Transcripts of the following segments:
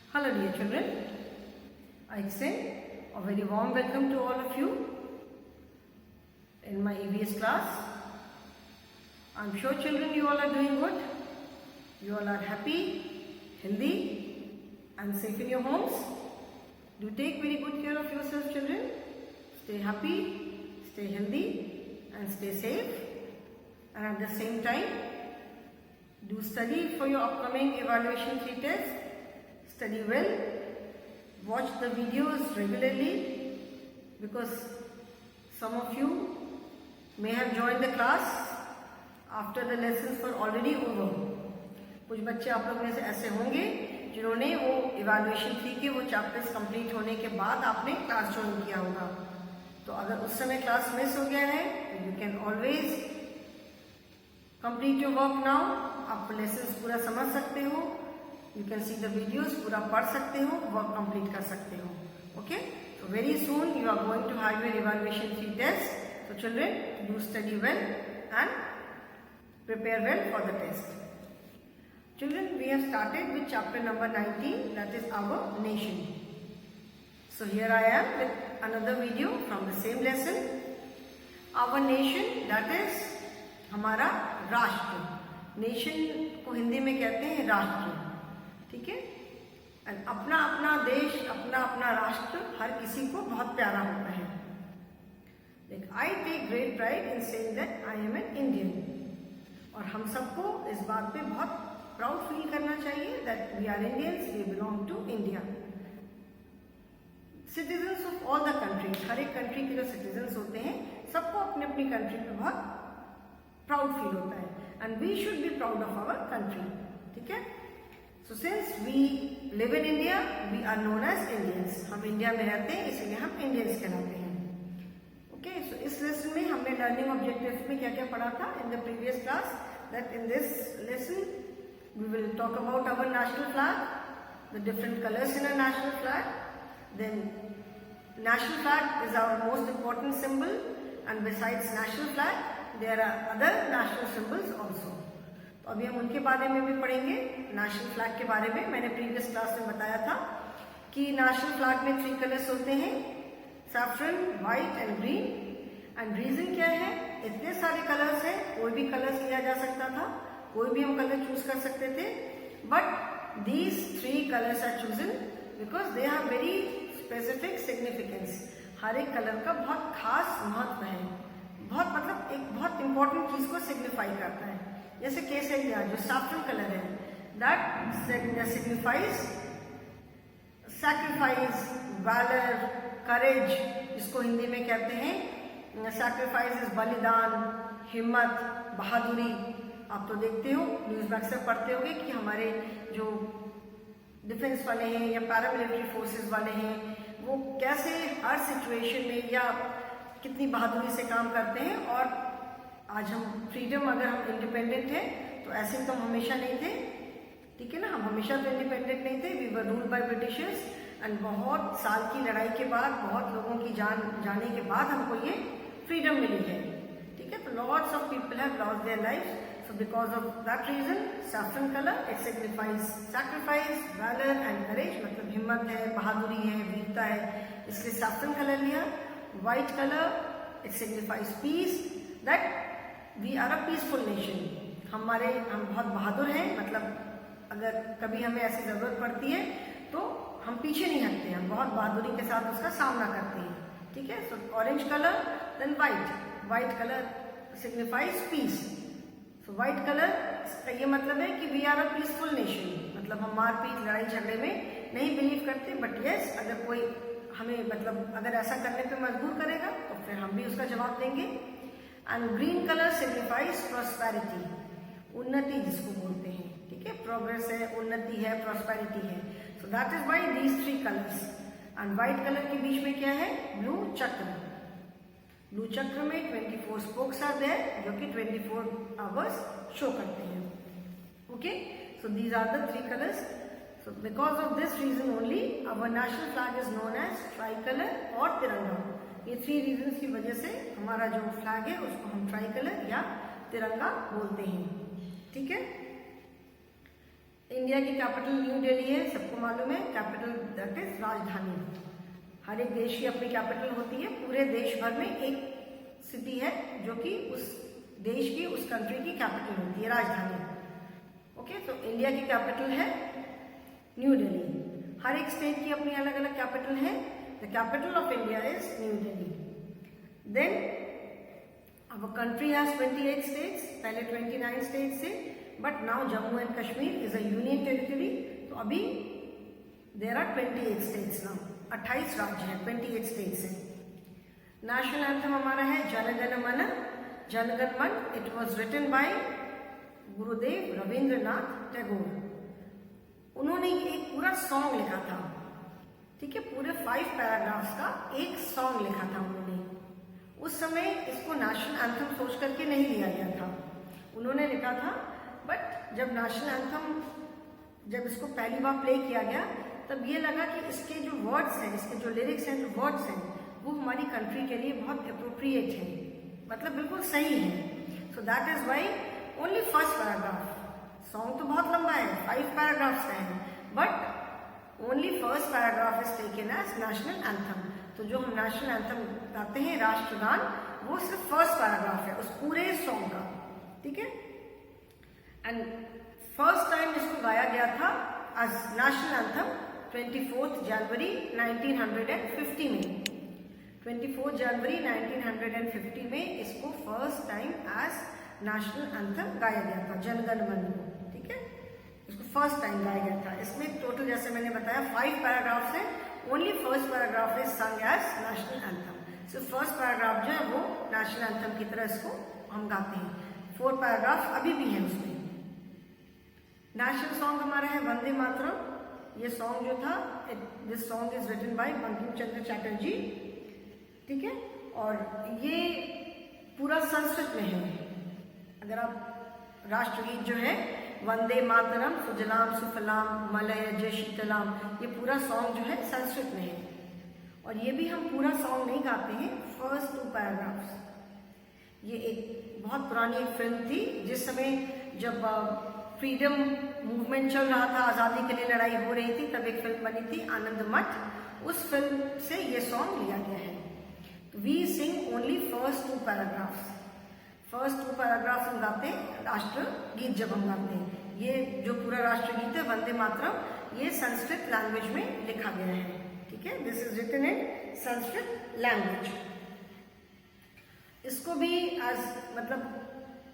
Hello dear children, I extend a very warm welcome to all of you in my EVS class. I am sure children you all are doing good, you all are happy, healthy and safe in your homes. Do take very good care of yourselves children, stay happy, stay healthy and stay safe, and at the same time do study for your upcoming evaluation 3 tests. Study well, watch the videos regularly because some of you may have joined the class after the lessons were already over. कुछ बच्चे आप लोग में से ऐसे होंगे जिन्होंने वो इवैल्यूएशन 3 के वो चैप्टर्स कंप्लीट होने के बाद आपने क्लास ज्वाइन किया होगा. तो अगर उस समय क्लास मिस हो गया है तो you can always complete your work now. आप लेसन्स पूरा समझ सकते हो, you can see the videos, पूरा पढ़ सकते हो, वर्क कंप्लीट कर सकते हो. Okay, so very soon you are going to have your evaluation 3 tests. So children, do study well and prepare well for the test. Children, we have started with chapter number 19, that is our nation. So here I am with another video from the same lesson. Our nation, that is हमारा राष्ट्र. Nation को हिंदी में कहते हैं राष्ट्र. ठीक है, अपना अपना देश, अपना अपना राष्ट्र हर किसी को बहुत प्यारा होता है. I take great pride in saying that I am an Indian. और हम सबको इस बात पे बहुत प्राउड फील करना चाहिए that we are Indians, we belong to India. Citizens of all the countries, हर एक कंट्री के जो सिटीजन्स होते हैं सबको अपनी अपनी कंट्री पे बहुत प्राउड फील होता है. And we should be proud of our country. ठीक है, so since we live in India we are known as Indians. हम इंडिया में रहते हैं इसलिए हम इंडियंस कहलाते हैं. ओके, सो इस लेसन में हमने लर्निंग ऑब्जेक्टिव्स में क्या क्या पढ़ा था in the previous class. That in this lesson we will talk about our national flag, the different colours in a national flag. Then national flag is our most important symbol and besides national flag there are other national symbols also. तो अभी हम उनके बारे में भी पढ़ेंगे. National flag के बारे में मैंने प्रीवियस क्लास में बताया था कि नेशनल फ्लैग में 3 कलर्स होते हैं, saffron, white and green. And reason क्या है, इतने सारे कलर्स हैं, कोई भी कलर्स लिया जा सकता था, कोई भी हम कलर चूज कर सकते थे. But these 3 colours are chosen because they have very specific significance. हर एक कलर का बहुत खास महत्व है, बहुत मतलब एक बहुत इंपॉर्टेंट चीज को सिग्निफाई करता है. जैसे केसरिया जो सैफरन कलर है, दैट सिग्निफाइज सैक्रिफाइस, वैलर, करेज. इसको हिंदी में कहते हैं सैक्रिफाइस इज बलिदान, हिम्मत, बहादुरी. आप तो देखते हो न्यूज में अक्सर पढ़ते होंगे कि हमारे जो डिफेंस वाले हैं या पैरामिलिट्री फोर्सेस वाले हैं वो कैसे हर सिचुएशन में या कितनी बहादुरी से काम करते हैं. और आज हम फ्रीडम, अगर हम इंडिपेंडेंट हैं तो ऐसे तो हम हमेशा नहीं थे. ठीक है ना, हम हमेशा तो इंडिपेंडेंट नहीं थे. We were ruled by Britishers and बहुत साल की लड़ाई के बाद, बहुत लोगों की जान जाने के बाद हमको ये फ्रीडम मिली है. ठीक है, तो lots of people have lost their life. So because of that reason saffron colour it signifies sacrifice, valour and courage, मतलब हिम्मत है, बहादुरी है, वीरता है, इसलिए सैफरन कलर लिया. White colour it signifies peace, that we are a peaceful nation. हम बहुत बहादुर हैं, मतलब अगर कभी हमें ऐसी जरूरत पड़ती है तो हम पीछे नहीं हटते हैं, बहुत बहादुरी के साथ उसका सामना करते हैं. ठीक है, so orange colour, then white colour signifies peace. So white colour का ये मतलब है कि we are a peaceful nation, मतलब हम मारपीट, लड़ाई झगड़े में नहीं बिलीव करते. बट यस, अगर कोई हमें मतलब अगर ऐसा करने पे मजबूर करेगा तो फिर हम भी उसका जवाब देंगे. And green colour signifies prosperity, उन्नति जिसको बोलते हैं. ठीक है, प्रोग्रेस है, उन्नति है, प्रॉस्पेरिटी है. So that is why these 3 colours. And white colour के बीच में क्या है, ब्लू चक्र. ब्लू चक्र में 24 स्पोक्स आर देयर जो कि 24 आवर्स शो करते हैं. Okay, so these are the 3 colours. So because of this reason only our national flag is known as tricolour और तिरंगा. ये 3 रीजन की वजह से हमारा जो फ्लैग है उसको हम ट्राई कलर या तिरंगा बोलते हैं. ठीक है, इंडिया की कैपिटल न्यू दिल्ली है, सबको मालूम है। कैपिटल दैट इज राजधानी। हर एक देश की अपनी कैपिटल होती है। पूरे देश भर में एक सिटी है जो कि उस देश की, उस कंट्री की कैपिटल होती है, राजधानी। ओके, तो इंडिया की कैपिटल है न्यू दिल्ली। हर एक स्टेट की अपनी अलग अलग कैपिटल है। The capital of India is New Delhi. Then our country has 28 states, पहले 29 states थे, but now Jammu and Kashmir is a union territory. तो अभी देर आर 28 states नाउ, 28 राज्य हैं, 28 states हैं। नेशनल एंथम हमारा है जन गण मन। जन गण मन, it was written by Gurudev Rabindranath Tagore. उन्होंने एक पूरा सॉन्ग लिखा था, ठीक है, पूरे 5 पैराग्राफ्स का एक सॉन्ग लिखा था उन्होंने। उस समय इसको नेशनल एंथम सोच करके नहीं लिया गया था, उन्होंने लिखा था। बट जब नेशनल एंथम, जब इसको पहली बार प्ले किया गया, तब ये लगा कि इसके जो वर्ड्स हैं, इसके जो लिरिक्स हैं, जो वर्ड्स हैं, वो हमारी कंट्री के लिए बहुत अप्रोप्रिएट है, मतलब बिल्कुल सही है। So that is why only first paragraph. Song तो बहुत लंबा है, 5 पैराग्राफ्स का है, but only first paragraph is taken as national anthem. तो जो हम नेशनल एंथम गाते हैं, राष्ट्रगान, वो सिर्फ फर्स्ट पैराग्राफ है उस पूरे सॉन्ग का, ठीक है। एंड फर्स्ट टाइम इसको गाया गया था एज नेशनल एंथम 24 जनवरी 1950 में। 24 जनवरी 1950 में इसको first time as national anthem गाया गया था, जन गण मन को, ठीक है। इसको फर्स्ट टाइम गाया गया था। इसमें टोटल, जैसे मैंने बताया, 5 पैराग्राफ्स हैं। Only first paragraph is sung as national anthem. So first paragraph जो है वो नेशनल एंथम की तरह इसको हम गाते हैं। 4 पैराग्राफ अभी भी हैं उसमें। नेशनल सॉन्ग हमारा है वंदे मातरम। ये सॉन्ग जो था, this song is written by Bankim Chandra Chatterjee, ठीक है। और ये पूरा संस्कृत में है। अगर आप राष्ट्रगीत जो है वंदे मातरम सुजलाम सुफलाम मलयज शीतलाम, ये पूरा सॉन्ग जो है संस्कृत में है। और ये भी हम पूरा सॉन्ग नहीं गाते हैं, फर्स्ट 2 पैराग्राफ्स। ये एक बहुत पुरानी एक फिल्म थी, जिस समय जब फ्रीडम मूवमेंट चल रहा था, आज़ादी के लिए लड़ाई हो रही थी, तब एक फिल्म बनी थी आनंद मठ। उस फिल्म से ये सॉन्ग लिया गया है। We sing only first 2 paragraphs. First 2 paragraph हम गाते हैं राष्ट्रगीत जब हम गाते हैं। ये जो पूरा राष्ट्रगीत है वंदे मातरम, ये संस्कृत लैंग्वेज में लिखा गया है, ठीक है। This is written in Sanskrit language. इसको भी एज, मतलब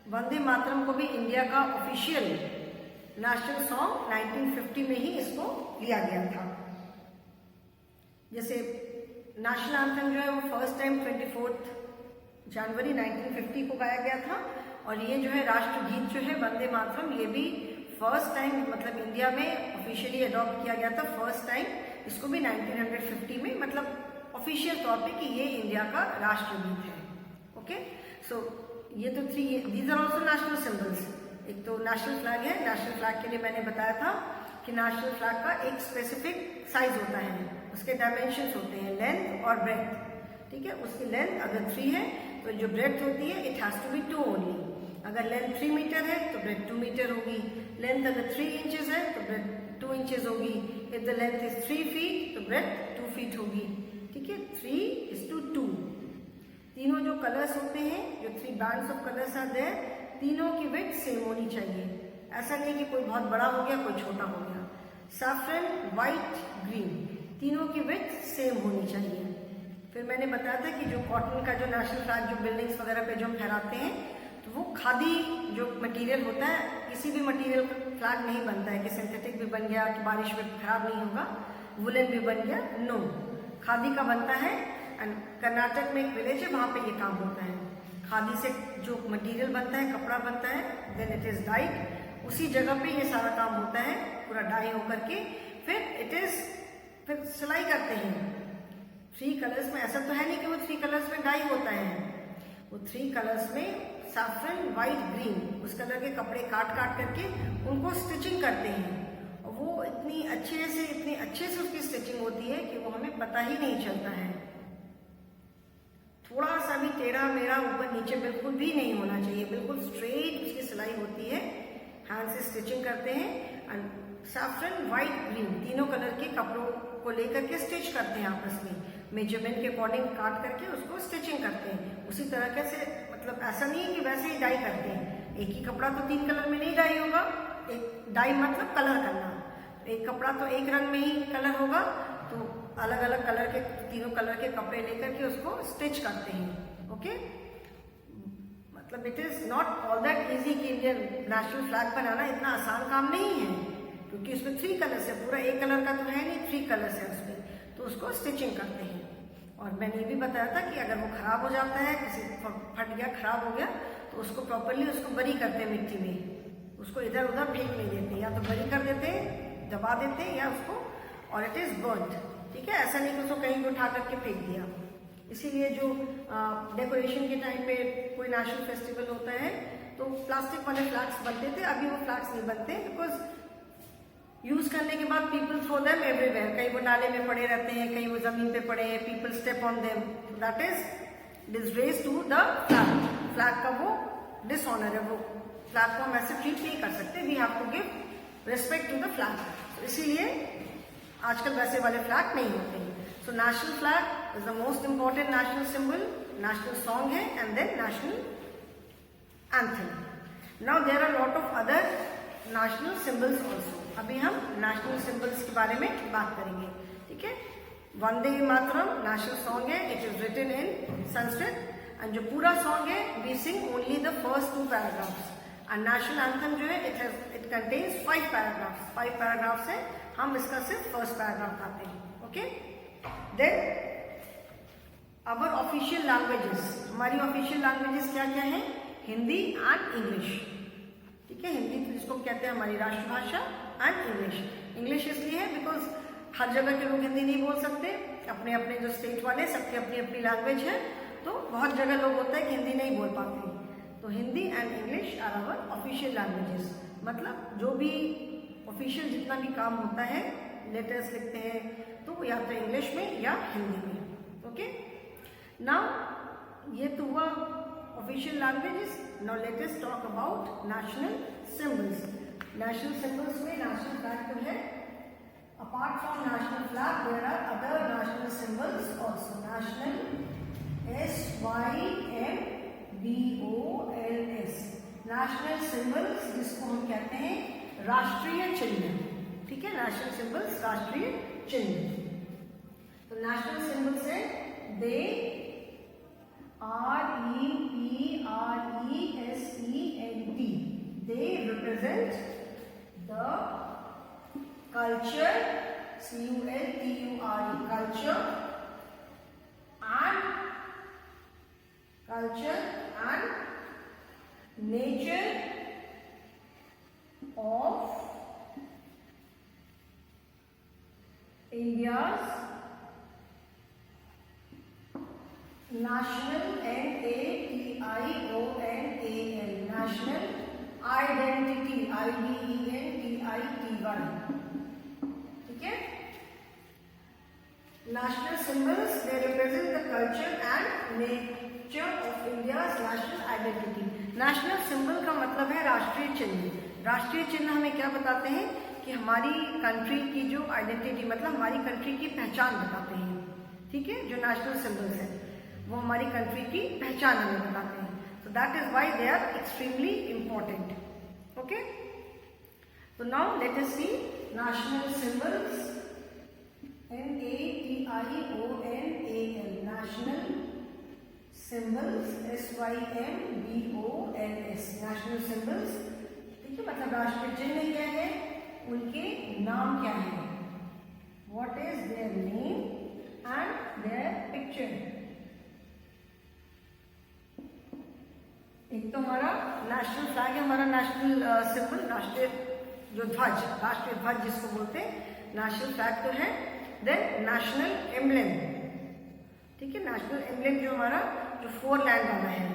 वंदे मातरम को भी इंडिया का ऑफिशियल नेशनल सॉन्ग 1950 में ही इसको लिया गया था। जैसे नेशनल एंथम जो है वो फर्स्ट टाइम 24 जनवरी 1950 को गाया गया था। और ये जो है राष्ट्रगीत जो है वंदे मातरम, ये भी फर्स्ट टाइम, मतलब इंडिया में ऑफिशियली अडॉप्ट किया गया था फर्स्ट टाइम। इसको भी 1950 में, मतलब ऑफिशियल तौर पे कि ये इंडिया का राष्ट्रगीत है। ओके, सो ये तो 3, these are also national symbols. एक तो नेशनल फ्लैग है। नेशनल फ्लैग के लिए मैंने बताया था कि नेशनल फ्लैग का एक स्पेसिफिक साइज होता है, उसके डायमेंशंस होते हैं, लेंथ और ब्रेथ, ठीक है। उसकी लेंथ अगर 3 है तो जो ब्रेथ होती है it has to be 2 only. अगर लेंथ 3 मीटर है तो ब्रेथ 2 मीटर होगी। लेंथ अगर 3 इंचेस है तो ब्रेथ 2 इंचेस होगी। If the length is 3 feet तो ब्रेथ 2 फीट होगी, ठीक है। 3:2। तीनों जो कलर्स होते हैं, जो 3 bands of colours are there, तीनों की विड्थ सेम होनी चाहिए। ऐसा नहीं कि कोई बहुत बड़ा हो गया, कोई छोटा हो गया। सैफरन, व्हाइट, ग्रीन, तीनों की विड्थ सेम होनी चाहिए। फिर मैंने बताया था कि जो कॉटन का जो नेशनल फ्लैग जो बिल्डिंग्स वगैरह पे जो हम फहराते हैं, तो वो खादी जो मटेरियल होता है, किसी भी मटेरियल का फ्लैग नहीं बनता है कि सिंथेटिक भी बन गया कि बारिश में खराब नहीं होगा, वुलन भी बन गया, नो, खादी का बनता है। एंड कर्नाटक में एक विलेज है, वहाँ पे ये काम होता है। खादी से जो मटेरियल बनता है, कपड़ा बनता है, देन इट इज डाइड, उसी जगह पे ये सारा काम होता है, पूरा डाई होकर के फिर सिलाई करते हैं 3 कलर्स में। ऐसा तो है नहीं कि वो 3 कलर्स में डाई होता है, वो 3 कलर्स में सैफरन, व्हाइट, ग्रीन, उस कलर के कपड़े काट करके उनको स्टिचिंग करते हैं। और वो इतनी अच्छे से उसकी स्टिचिंग होती है कि वो हमें पता ही नहीं चलता है। थोड़ा सा भी टेढ़ा मेढ़ा ऊपर नीचे बिल्कुल भी नहीं होना चाहिए, बिल्कुल स्ट्रेट उसकी सिलाई होती है। हैंड से स्टिचिंग करते हैं। सैफरन, व्हाइट, ग्रीन तीनों कलर के कपड़ों को लेकर के स्टिच करते हैं आपस में, मेजरमेंट के अकॉर्डिंग काट करके उसको स्टिचिंग करते हैं। उसी तरह कैसे, मतलब ऐसा नहीं है कि वैसे ही डाई करते हैं। एक ही कपड़ा तो 3 कलर में नहीं डाई होगा, एक डाई मतलब कलर करना, एक कपड़ा तो एक रंग में ही कलर होगा, तो अलग अलग कलर के तीनों कलर के कपड़े लेकर के उसको स्टिच करते हैं। ओके, मतलब it is not all that easy कि इंडियन नेशनल फ्लैग बनाना इतना आसान काम नहीं है, क्योंकि उसमें 3 कलर्स है, पूरा एक कलर का तो है नहीं, 3 कलर्स है उसमें, तो उसको स्टिचिंग करते हैं। और मैंने ये भी बताया था कि अगर वो खराब हो जाता है, किसी फट गया, खराब हो गया, तो उसको प्रॉपरली उसको बरी करते हैं मिट्टी में, उसको इधर उधर फेंक नहीं देते, या तो बरी कर देते हैं, दबा देते हैं, या उसको, और इट इज बर्न्ड। ठीक है, ऐसा नहीं कि उसको कहीं उठा करके फेंक दिया। इसीलिए जो डेकोरेशन के टाइम पे कोई नेशनल फेस्टिवल होता है तो प्लास्टिक वाले फ्लैग्स बनते थे, अभी वो फ्लैग्स नहीं बनते, बिकॉज यूज करने के बाद पीपल थ्रो देम एवरीवेयर, कहीं वो नाले में पड़े रहते हैं, कहीं वो जमीन पे पड़े हैं, people step on them, that is disgrace to the flag. Flag का वो डिसऑनर है, वो फ्लैग को हम ऐसे ट्रीट नहीं कर सकते, we have to give respect to the flag. इसीलिए आजकल वैसे वाले फ्लैग नहीं होते हैं। So national flag is the most important national symbol, national song है, and then national anthem. Now there are lot of other national symbols also. अभी हम नेशनल सिंबल्स के बारे में बात करेंगे। ठीक है, वंदे मातरम नेशनल सॉन्ग है, it is written in Sanskrit, and जो पूरा सॉन्ग है we sing only the first 2 paragraphs. And national anthem जो है इट कंटेन्स 5 पैराग्राफ्स, 5 पैराग्राफ्स है, हम इसका सिर्फ फर्स्ट पैराग्राफ गाते हैं। Okay, then our official languages, हमारी ऑफिशियल लैंग्वेजेस क्या क्या है? Hindi and English. ठीक है, हिंदी जिसको कहते हैं हमारी राष्ट्रभाषा, एंड इंग्लिश। इंग्लिश इसलिए है बिकॉज हर जगह के लोग हिंदी नहीं बोल सकते, अपने अपने जो स्टेट वाले सबकी अपनी अपनी लैंग्वेज है, तो बहुत जगह लोग होता है कि हिंदी नहीं बोल पाते, तो Hindi and English are our official languages. मतलब जो भी ऑफिशियल जितना भी काम होता है, लेटर्स लिखते हैं, तो या तो इंग्लिश में या हिंदी में। ओके, नाउ ये तो हुआ official languages. Now let us talk about national symbols. National symbols में नेशनल फ्लैग तो है, apart from national flag there are other national symbols also. National SYMBOLS, national symbols जिसको हम कहते हैं राष्ट्रीय चिन्ह। ठीक है, नेशनल सिंबल्स राष्ट्रीय चिन्ह। तो नेशनल सिंबल्स है दे, REPRESENT, they represent the culture, CULTURE, culture and nature of India's national, NATIONAL, national identity, IDENTITY। ठीक है, national symbols they represent the culture and nature of India's national identity। National symbol का मतलब है राष्ट्रीय चिन्ह। राष्ट्रीय चिन्ह हमें क्या बताते हैं कि हमारी कंट्री की जो आइडेंटिटी, मतलब हमारी कंट्री की पहचान बताते हैं। ठीक है, जो नेशनल सिंबल्स हैं वो हमारी कंट्री की पहचान हमें बताते हैं। तो that is why they are extremely important. Okay, तो now let us see national symbols. NATIONAL, national symbols, SYMBOLS, national symbols. ठीक है, मतलब राष्ट्रीय चिन्ह क्या है, उनके नाम क्या है, what is their name and their picture. एक तो हमारा नेशनल फ्लैग है, हमारा नेशनल सिंबल, राष्ट्रीय जो ध्वज, राष्ट्रीय ध्वज जिसको बोलते हैं, नेशनल फ्लैग तो है। Then national emblem. ठीक है, नेशनल एम्ब्लेम जो हमारा जो 4 लाइन वाला है,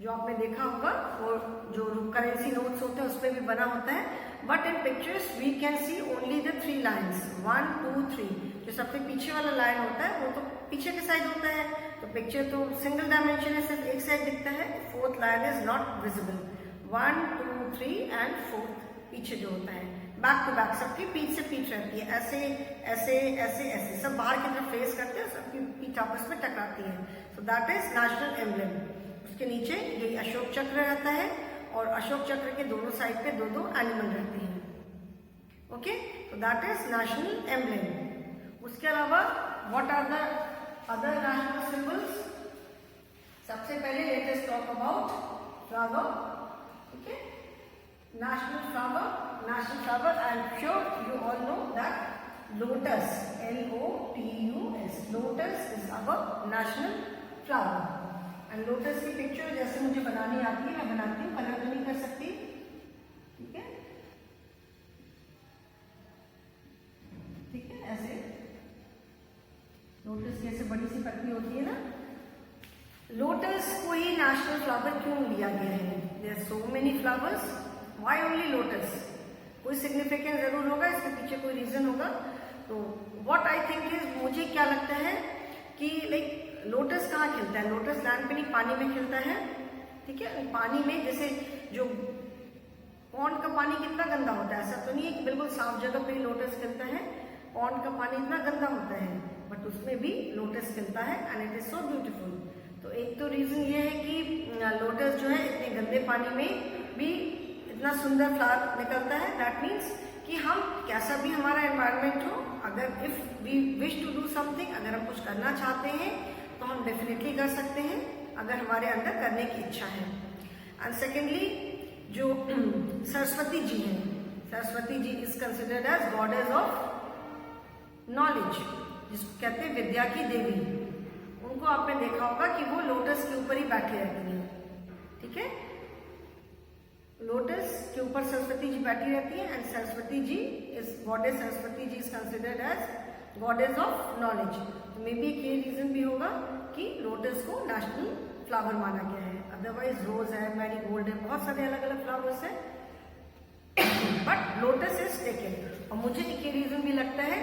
जो आपने देखा होगा, वो जो करेंसी नोट्स होते हैं उस पर भी बना होता है, but in pictures we can see only the 3 lines, 1 2 3। जो सबसे पीछे वाला लाइन होता है वो तो पीछे के साइड होता है, तो पिक्चर तो सिंगल डायमेंशन है, सिर्फ एक साइड दिखता है, 4th line is not visible. 1 2 3 and 4th पीछे जो होता है, बैक टू बैक, सबकी पीठ से पीठ रहती है, ऐसे ऐसे ऐसे ऐसे, सब बाहर की तरफ फेस करते हैं, सबकी पीठ आपस में टकराती है। So that is national emblem. उसके नीचे यही अशोक चक्र रहता है और अशोक चक्र के दोनों साइड पे दो दो एनिमल रहते हैं। ओके, तो दैट इज नेशनल एम्ब्लेम। उसके अलावा what are the other national symbols? सबसे पहले let us talk about flower. ठीक है, national flower, I am sure you all know that lotus, L-O-T-U-S, lotus is our national flower। and lotus की picture जैसे मुझे बनानी आती है मैं बनाती हूँ, कलर तो नहीं कर सकती। ठीक है, ठीक है, ऐसे लोटस की ऐसे बड़ी सी पत्ती होती है ना। लोटस को ही नेशनल फ्लावर क्यों लिया गया है? There are so many flowers, why only lotus? कोई सिग्निफिकेंस जरूर होगा, इसके पीछे कोई रीजन होगा। तो व्हाट आई थिंक इज, मुझे क्या लगता है कि लाइक लोटस कहाँ खिलता है? लोटस लैंड पे नहीं, पानी में खिलता है। ठीक है, पानी में जैसे जो पॉन्ड का पानी कितना गंदा होता है, ऐसा तो नहीं है कि बिल्कुल साफ जगह पे ही लोटस खिलता है। पॉन्ड का पानी इतना गंदा होता है बट उसमें भी लोटस खिलता है and it is so beautiful. तो एक तो रीजन ये है कि लोटस जो है इतने गंदे पानी में भी इतना सुंदर फ्लावर निकलता है। दैट मीन्स कि हम कैसा भी हमारा एनवायरनमेंट हो, अगर if we wish to do something, अगर हम कुछ करना चाहते हैं तो हम डेफिनेटली कर सकते हैं अगर हमारे अंदर करने की इच्छा है। एंड सेकेंडली जो सरस्वती जी हैं, Saraswati ji is considered as goddess of knowledge, जिसको कहते हैं विद्या की देवी। उनको आपने देखा होगा कि वो लोटस के ऊपर ही बैठी रहती हैं। ठीक है, लोटस के ऊपर सरस्वती जी बैठी रहती है and Saraswati ji is goddess, Saraswati ji is considered as goddess of knowledge. तो मे बी एक ये रीजन भी होगा कि लोटस को नेशनल फ्लावर माना गया है। अदरवाइज रोज है, मैरीगोल्ड है, बहुत सारे अलग अलग फ्लावर्स हैं, बट लोटस इज टेकन। और मुझे एक ये रीजन भी लगता है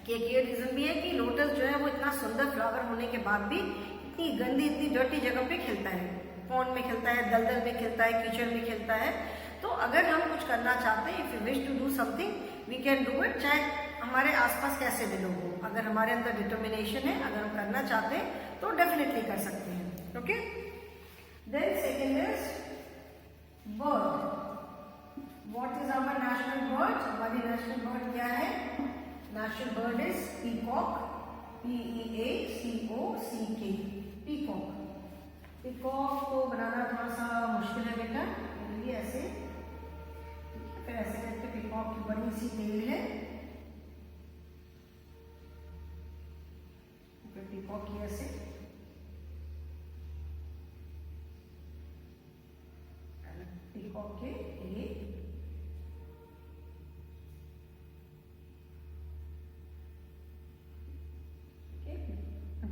कि एक ये रीजन भी है कि लोटस जो है वो इतना सुंदर फ्लावर होने के बाद भी इतनी गंदी, इतनी डर्टी जगह पे खिलता है। पॉन्ड में खिलता है, दलदल में खिलता है, कीचड़ में खिलता है। तो अगर हम कुछ करना चाहते हैं, if you wish to do something we can do it, चाहे हमारे आसपास कैसे भी लोग हो। अगर हमारे अंदर डिटर्मिनेशन है, अगर हम करना चाहते हैं तो डेफिनेटली कर सकते हैं। Okay, then second is bird. What is our national bird? हमारी नेशनल बर्ड क्या है? National bird is peacock, P-E-A-C-O-C-K, peacock. Peacock को बनाना थोड़ा सा मुश्किल है बेटा, ये ऐसे, फिर ऐसे करके पीकॉक की बड़ी सी टेल है, फिर पीकॉक की ऐसे पीकॉक के ये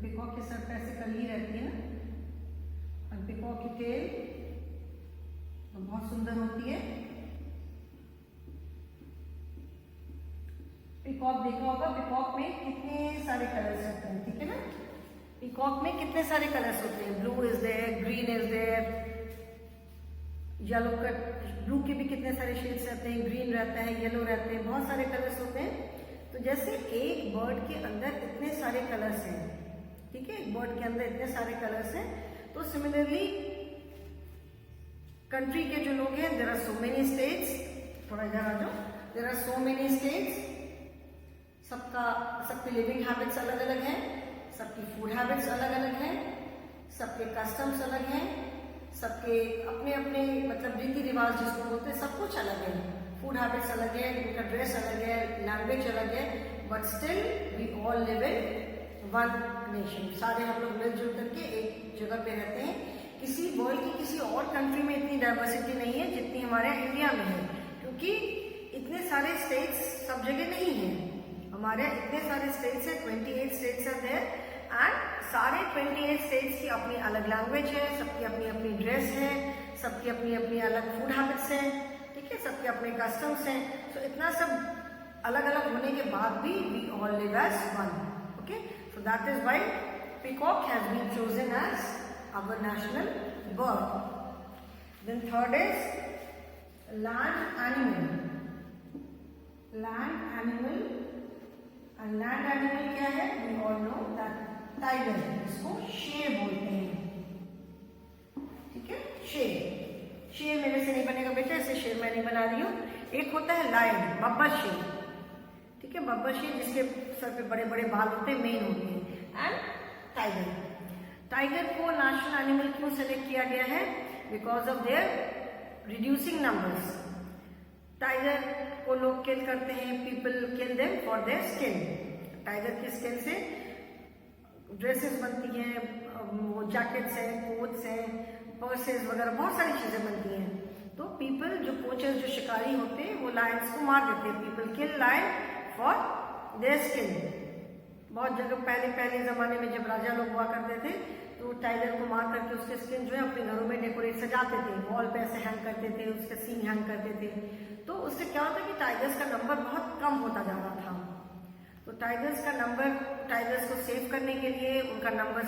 पीकॉक के सर पे ऐसे कली रहती है ना, और पीकॉक की टेल तो बहुत सुंदर होती है। पीकॉक देखा होगा, पीकॉक में कितने सारे कलर्स रहते हैं। ठीक है ना, पीकॉक में कितने सारे कलर्स होते हैं, blue is there, green is there, yellow का, ब्लू के भी कितने सारे शेड्स रहते हैं, ग्रीन रहता है, येलो रहते हैं, बहुत सारे कलर्स होते हैं। तो जैसे एक बर्ड के अंदर इतने सारे कलर्स हैं, ठीक है, एक बर्ड के अंदर इतने सारे कलर्स हैं, तो सिमिलरली कंट्री के जो लोग हैं, there are so many states, थोड़ा इधर आ जाओ, there are so many states, सबकी लिविंग हैबिट्स अलग अलग हैं, सबकी फूड हैबिट्स अलग अलग हैं, सबके कस्टम्स अलग हैं, सबके अपने अपने मतलब रीति रिवाज जिसको बोलते हैं, सब कुछ अलग है। फूड हैबिट्स अलग है, उनका ड्रेस अलग है, लैंग्वेज अलग है, but still we all live in one nation. सारे हम लोग मिलजुल करके एक जगह पे रहते हैं। किसी वर्ल्ड की किसी और कंट्री में इतनी डाइवर्सिटी नहीं है जितनी हमारे इंडिया में है, क्योंकि इतने सारे स्टेट्स सब जगह नहीं है। हमारे इतने सारे स्टेट्स है, 28 स्टेट्स आर देयर एंड सारे 28 स्टेट्स की अपनी अलग लैंग्वेज है, सबकी अपनी अपनी ड्रेस है, सबकी अपनी अपनी अलग फूड हैबिट्स हैं, ठीक है, सबके अपने कस्टम्स हैं। सो इतना सब अलग अलग होने के बाद भी we all live as one. Okay, so that is why peacock has been chosen as our national bird. Then third is land animal. Land animal, and land animal क्या है? We all know that tiger, इसको शेर बोलते हैं, ठीक है। शेर मेरे से नहीं बनेगा बेटा, ऐसे शेर मैं नहीं बना रही हूँ। एक होता है लायन, बब्बर शेर, ठीक है, बब्बर शेर जिसके सर पे बड़े बड़े बाल होते हैं, मेन होते हैं। एंड टाइगर को नेशनल एनिमल क्यों सेलेक्ट किया गया है? Because of there reducing numbers. Tiger को लोग किल करते हैं, people kill them for their skin. Tiger की स्किन से ड्रेसेस बनती हैं, वो जैकेट्स हैं, कोट्स हैं, पर्सेस वगैरह बहुत सारी चीजें बनती हैं। तो पीपल, जो पोचर्स, जो शिकारी होते हैं, वो लायंस को मार देते हैं। People kill lion for their skin. बहुत जगह पहले जमाने में जब राजा लोग हुआ करते थे तो टाइगर को मार करके उसके स्किन जो है अपने घरों में डेकोरेट सजाते थे, वॉल पे ऐसे हैंग करते थे, उसके सीन हैंग करते थे। तो उससे क्या होता है कि टाइगर्स का नंबर बहुत कम होता जा रहा था। तो टाइगर्स को सेव करने के लिए, उनका नंबर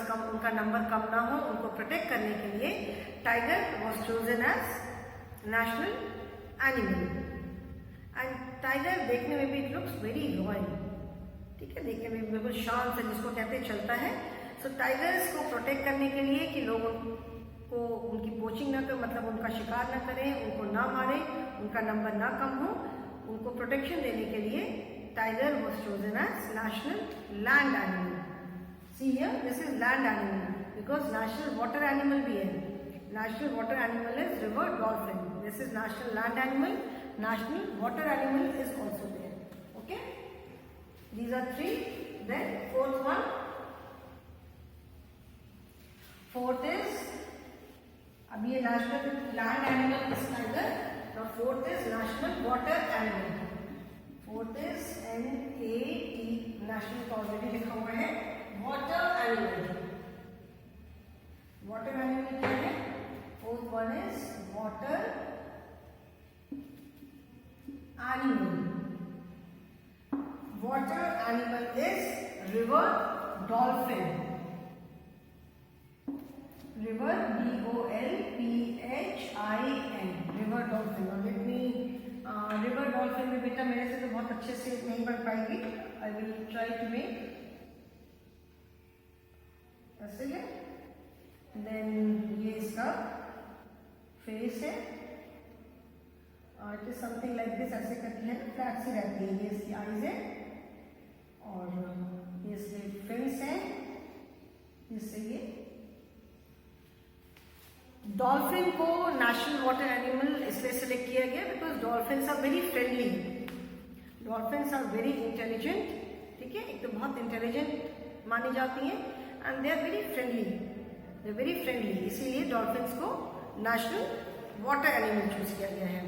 कम ना हो, उनको प्रोटेक्ट करने के लिए tiger was chosen as national animal. And tiger देखने में भी इट लुक्स वेरी रॉयल, ठीक है, देखने में बिल्कुल शांत है, जिसको कहते हैं चलता है। सो टाइगर्स को प्रोटेक्ट करने के लिए कि लोग उनको उनकी पोचिंग ना करें, मतलब उनका शिकार ना करें, उनको ना मारे, उनका नंबर ना कम हो, उनको प्रोटेक्शन देने के लिए tiger was chosen as national land animal. See here, this is land animal because national water animal भी है। National water animal is river dolphin. This is national land animal, national water animal is also there. Okay, these are three. Then fourth one, fourth is, अब ये national land animal is tiger. Now fourth is national water animal. Fourth is NAT, national का already लिखा हुआ है, water animal. Water animal क्या है? Fourth one is water animal. Water animal is river dolphin. River, DOLPHIN, river dolphin. Now let me, river dolphin में बेटा मेरे से तो बहुत अच्छे से नहीं बन पाएगी. I will try to make ऐसे है. Then ये इसका face है. It is something like this, ऐसे करके है, फ्लैट सी रहती है। ये इसकी आईज है और ये इसके फिन्स है, जिससे ये डॉल्फिन को नेशनल वाटर एनिमल इसलिए सेलेक्ट किया गया because dolphins are very friendly, dolphins are very intelligent, ठीक है, एक तो बहुत इंटेलिजेंट मानी जाती हैं and they are very friendly, इसीलिए डॉल्फिन्स को नेशनल वाटर एनिमल चूज किया गया है,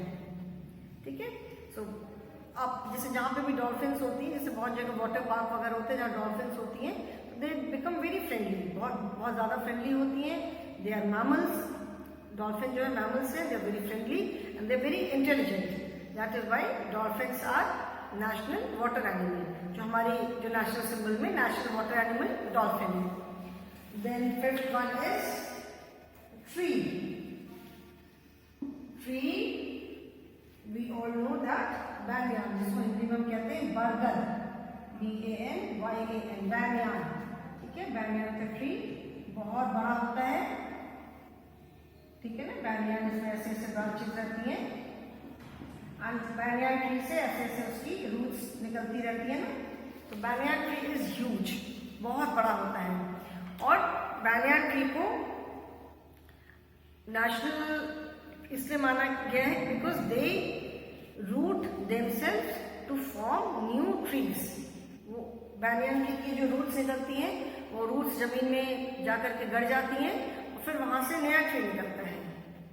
ठीक है। सो अब जैसे जहाँ पे भी डॉल्फिन्स होती हैं, जैसे बहुत जगह वाटर पार्क वगैरह होते हैं जहाँ डॉल्फिन्स होती हैं, तो दे बिकम वेरी फ्रेंडली, बहुत ज़्यादा फ्रेंडली होती हैं। दे आर मैमल्स, डॉल्फिन जो है मैमल्स हैं, they are very friendly and they are very intelligent, that is why dolphins are national water animal. जो हमारी जो नेशनल सिंबल में नेशनल वाटर एनिमल डॉल्फिन है। Then fifth one is tree. We all know that banyan, जिसको हिंदी में हम कहते हैं बरगद, BANYAN, banyan, ठीक है। banyan का ट्री बहुत बड़ा होता है, ठीक है ना। banyan इसमें ऐसे ऐसे ब्रांचेस रहती हैं एंड banyan ट्री से ऐसे ऐसे उसकी रूट्स निकलती रहती है ना। तो banyan ट्री इज ह्यूज, बहुत बड़ा होता है। और banyan ट्री को नेशनल इसलिए माना गया है because they root themselves to form new trees. वो banyan ट्री की जो रूट्स निकलती हैं, वो रूट्स जमीन में जाकर के गड़ जाती हैं और फिर वहां से नया ट्री निकलता है।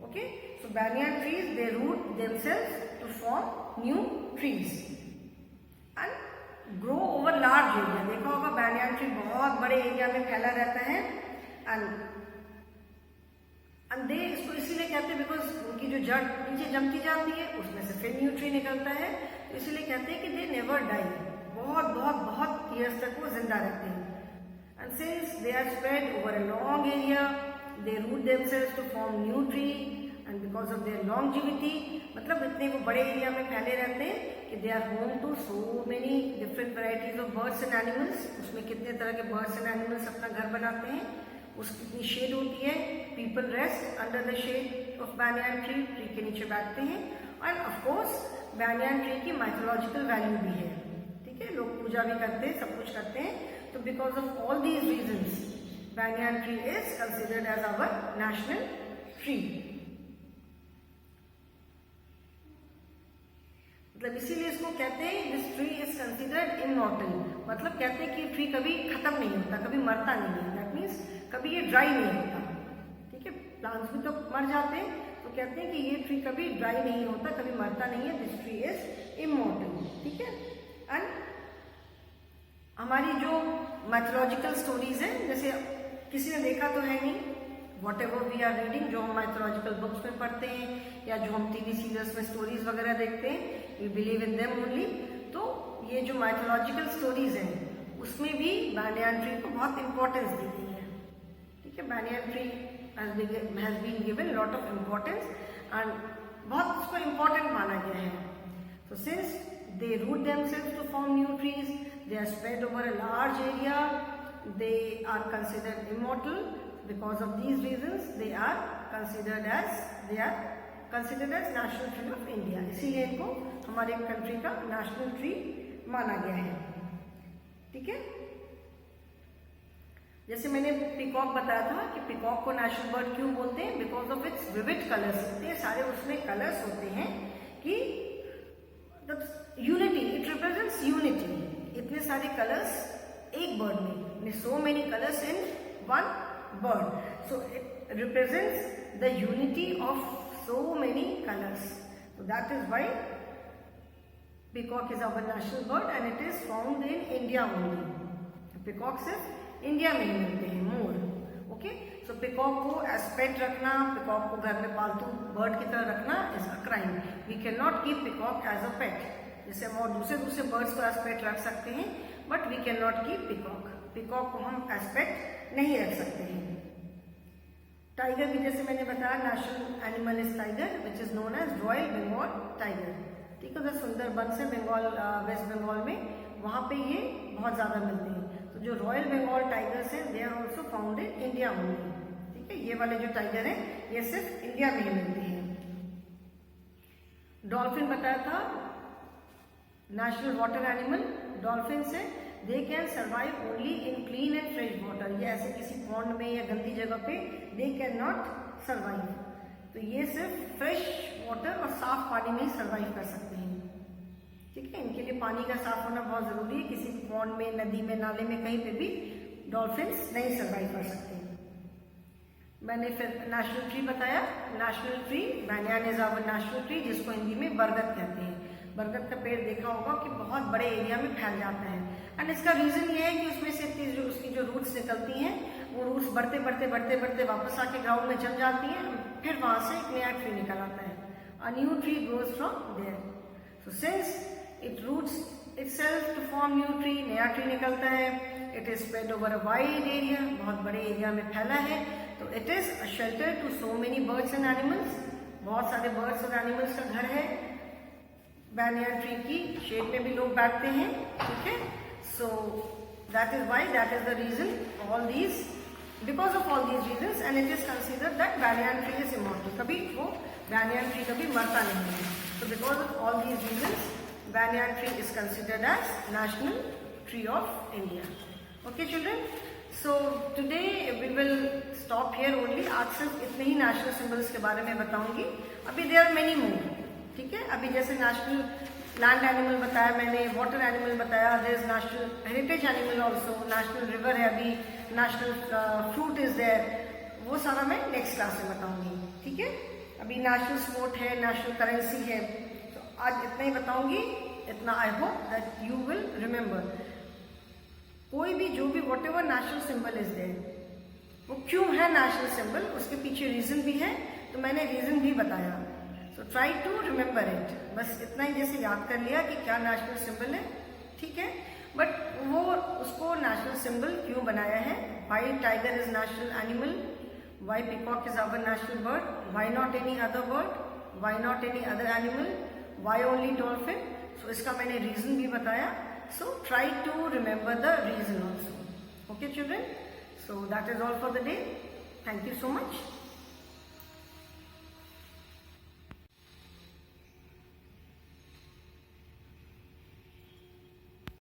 Okay, so banyan trees they root themselves to form new trees and grow over large area। देखा होगा banyan tree बहुत बड़े एरिया में फैला रहता है एंड दे इसको इसीलिए कहते हैं बिकॉज उनकी जो जड़ नीचे जमती जाती है उसमें से फिर न्यू ट्री निकलता है, तो इसीलिए कहते हैं कि दे नेवर डाई, बहुत बहुत बहुत ईयर्स तक वो जिंदा रहते हैं। And since they are spread over a long area, they root themselves to form new tree and because of their longevity मतलब इतने वो बड़े एरिया में फैले रहते हैं कि they are home to so many different varieties of birds and animals. उसमें कितने तरह के बर्ड्स एंड एनिमल्स अपना घर बनाते हैं, उसकी कितनी शेड होती है। People rest under the shade of banyan tree, tree के नीचे बैठते हैं। एंड ऑफकोर्स banyan ट्री की माइथोलॉजिकल वैल्यू भी है, ठीक है, लोग पूजा भी करते हैं, सब कुछ करते हैं। तो because of all these reasons banyan tree is considered as our national tree। मतलब इसीलिए इसको कहते हैं this tree is considered immortal, मतलब कहते हैं कि ट्री कभी खत्म नहीं होता, कभी मरता नहीं है। दैट मीन्स कभी ये ड्राई नहीं होता, ठीक है। प्लांट्स भी तो मर जाते हैं, तो कहते हैं कि ये ट्री कभी ड्राई नहीं होता, कभी मरता नहीं है। दिस ट्री इज इमॉर्टल, ठीक है। एंड हमारी जो माइथोलॉजिकल स्टोरीज हैं, जैसे किसी ने देखा तो है नहीं, whatever we are reading, जो हम माइथोलॉजिकल बुक्स में पढ़ते हैं या जो हम टीवी सीरियल्स में स्टोरीज वगैरह देखते हैं, we believe in them only. तो ये जो माइथोलॉजिकल स्टोरीज हैं उसमें भी banyan ट्री को बहुत इंपॉर्टेंस दी गई है, ठीक है। banyan tree has been given lot of importance and बहुत उसको इम्पोर्टेंट माना गया है। तो since they root themselves to form new trees, they are spread over a large area, they are considered immortal। because of these reasons they are considered as national tree of India। इसीलिए इनको हमारे country का national tree माना गया है, ठीक है। जैसे मैंने पिकॉक बताया था कि पिकॉक को नेशनल बर्ड क्यों बोलते हैं, because of its vivid colours. इतने सारे उसमें कलर्स होते हैं कि यूनिटी, इट रिप्रेजेंट्स यूनिटी। इतने सारे कलर्स एक बर्ड में, so many colors in one bird, so it represents the unity of so many colors। so that is why peacock is our national bird and it is found in India only। peacock सिर्फ India में ही मिलते हैं मोर, okay. सो peacock को as पेट रखना, peacock को घर में पालतू बर्ड की तरह रखना is a crime. We can not keep peacock as a pet. जैसे हम और दूसरे बर्ड्स को एज पेट रख सकते हैं, but we can not keep peacock. Peacock को हम एज पेट नहीं रख सकते हैं। टाइगर भी जैसे मैंने बताया, national animal is tiger which is known as royal Bengal tiger, ठीक है। उधर सुंदरबन से बंगाल, वेस्ट बंगाल में, वहाँ पे ये बहुत ज़्यादा मिलते हैं। तो जो रॉयल बंगाल टाइगर्स हैं they are also found in India only, ठीक है। ये वाले जो टाइगर हैं ये सिर्फ इंडिया में ही मिलते हैं। डॉल्फिन बताया था नेशनल वाटर एनिमल। डॉल्फिन से they can survive only in clean and fresh water. ये ऐसे किसी पॉन्ड में या गंदी जगह पे दे कैन नॉट सर्वाइव। तो ये सिर्फ फ्रेश वाटर और साफ पानी में ही सर्वाइव कर सकते हैं, ठीक है। इनके लिए पानी का साफ होना बहुत जरूरी है। किसी पॉन्ड में, नदी में, नाले में, कहीं पे भी डॉल्फिन्स नहीं सर्वाइव कर सकते। मैंने फिर नेशनल ट्री बताया। National tree banyan is our national tree, जिसको हिंदी में बरगद कहते हैं। बरगद का पेड़ देखा होगा कि बहुत बड़े एरिया में फैल जाता है। एंड इसका रीजन ये है कि उसमें से जो उसकी जो रूट्स निकलती हैं, वो रूट्स बढ़ते बढ़ते बढ़ते बढ़ते वापस आके ग्राउंड में जम जाती हैं, फिर वहां से एक नया ट्री निकल आता है। A new tree grows from there. So since it roots itself to form new tree, नया ट्री निकलता है। It is spread over a wide area, बहुत बड़े एरिया में फैला है। तो it is a shelter to so many birds and animals, बहुत सारे बर्ड्स और एनिमल्स का घर है। banyan ट्री की शेड में भी लोग बैठते हैं, ठीक है। So that is why, that is the reason, all these, because of all these reasons and it is considered that banyan tree is immortal. कभी वो banyan ट्री कभी मरता नहीं है। तो because of all these reasons banyan tree is considered as national tree of India. Okay children, so today we will stop here only. आज सिर्फ इतने ही नेशनल सिंबल्स के बारे में बताऊंगी। अभी देयर आर मेनी मोर, ठीक है। अभी जैसे नेशनल लैंड एनिमल बताया मैंने, वाटर एनिमल बताया, there is national heritage animal also, national river है, अभी नेशनल फ्रूट इज देयर। वो सारा मैं नेक्स्ट क्लास में बताऊंगी, ठीक है। अभी नेशनल स्पोर्ट है, नेशनल करेंसी है। तो आज इतना ही बताऊंगी, इतना I hope that you will remember. कोई भी जो भी whatever national symbol is there, वो क्यों है नेशनल सिंबल, उसके पीछे रीजन भी है, तो मैंने रीजन भी बताया। So try to remember it. बस इतना ही जैसे याद कर लिया कि क्या नेशनल सिंबल है, ठीक है। बट वो उसको नेशनल सिंबल क्यों बनाया है, why tiger is national animal, why peacock is our national bird, why not any other bird, why not any other animal, why only dolphin? So इसका मैंने रीजन भी बताया. So try to remember the reason also. Okay children, so that is all for the day. Thank you so much.